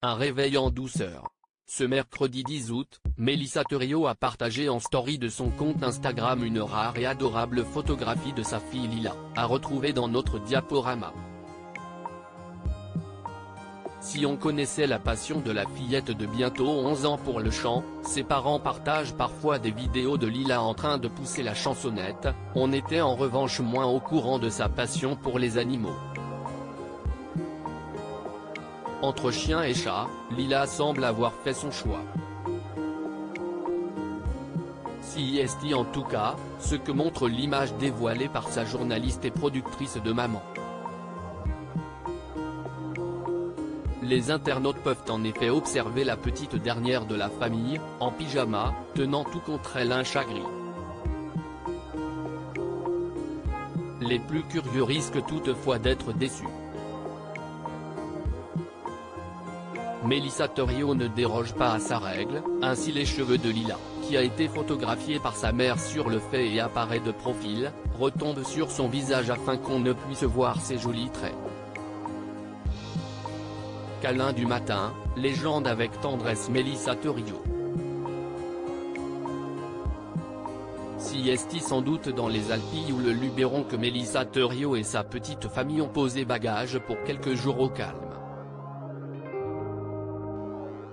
Un réveil en douceur. Ce mercredi 10 août, Mélissa Theriot a partagé en story de son compte Instagram une rare et adorable photographie de sa fille Lila, à retrouver dans notre diaporama. Si on connaissait la passion de la fillette de bientôt 11 ans pour le chant, ses parents partagent parfois des vidéos de Lila en train de pousser la chansonnette, on était en revanche moins au courant de sa passion pour les animaux. Entre chien et chat, Lila semble avoir fait son choix. CIST en tout cas, ce que montre l'image dévoilée par sa journaliste et productrice de Maman. Les internautes peuvent en effet observer la petite dernière de la famille, en pyjama, tenant tout contre elle un chat gris. Les plus curieux risquent toutefois d'être déçus. Mélissa Theriot ne déroge pas à sa règle, ainsi les cheveux de Lila, qui a été photographié par sa mère sur le fait et apparaît de profil, retombent sur son visage afin qu'on ne puisse voir ses jolis traits. Câlin du matin, légende avec tendresse Mélissa Theriot. CIST sans doute dans les Alpilles ou le Luberon que Mélissa Theriot et sa petite famille ont posé bagages pour quelques jours au calme.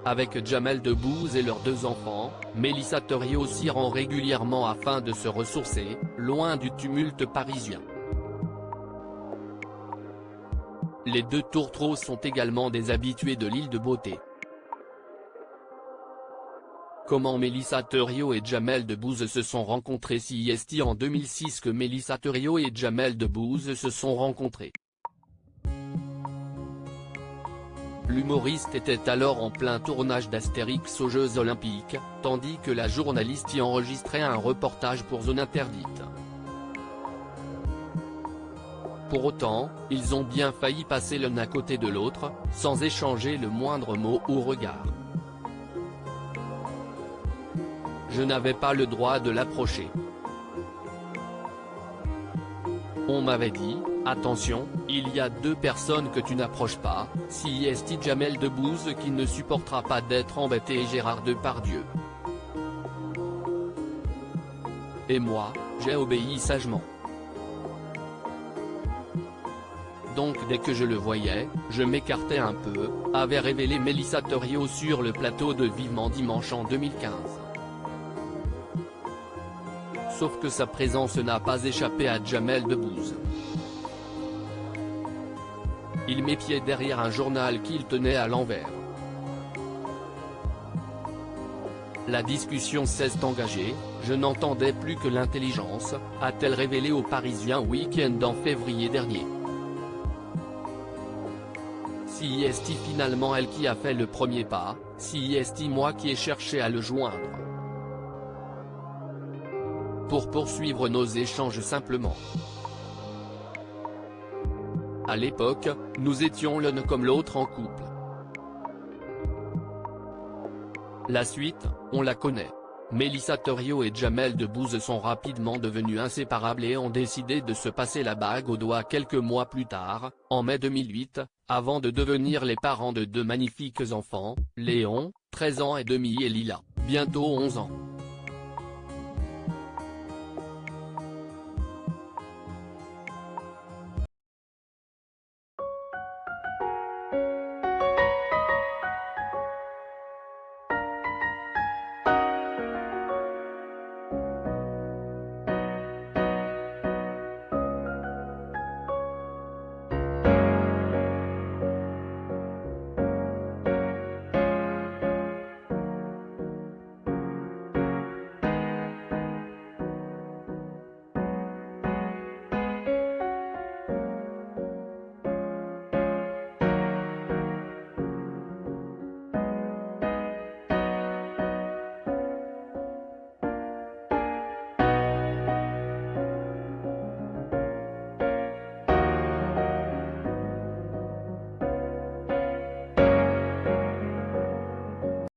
Avec Jamel Debbouze et leurs 2 enfants, Mélissa Theriot s'y rend régulièrement afin de se ressourcer, loin du tumulte parisien. Les 2 tourtereaux sont également des habitués de l'île de beauté. Comment Mélissa Theriot et Jamel Debbouze se sont rencontrés? CIST en 2006 que Mélissa Theriot et Jamel Debbouze se sont rencontrés. L'humoriste était alors en plein tournage d'Astérix aux Jeux Olympiques, tandis que la journaliste y enregistrait un reportage pour Zone Interdite. Pour autant, ils ont bien failli passer l'un à côté de l'autre, sans échanger le moindre mot ou regard. Je n'avais pas le droit de l'approcher. On m'avait dit, attention, il y a 2 personnes que tu n'approches pas, CIST Jamel Debbouze qui ne supportera pas d'être embêté et Gérard Depardieu. Et moi, j'ai obéi sagement. Donc dès que je le voyais, je m'écartais un peu, avait révélé Mélissa Theriot sur le plateau de Vivement Dimanche en 2015. Sauf que sa présence n'a pas échappé à Jamel Debbouze. Il m'épiait derrière un journal qu'il tenait à l'envers. La discussion s'est engagée, je n'entendais plus que l'intelligence, a-t-elle révélé aux Parisiens Week-end en février dernier. CIST finalement elle qui a fait le premier pas, CIST moi qui ai cherché à le joindre. Pour poursuivre nos échanges simplement. À l'époque, nous étions l'un comme l'autre en couple. La suite, on la connaît. Mélissa Theriot et Jamel Debbouze sont rapidement devenus inséparables et ont décidé de se passer la bague au doigt quelques mois plus tard, en mai 2008, avant de devenir les parents de 2 magnifiques enfants, Léon, 13 ans et demi et Lila, bientôt 11 ans.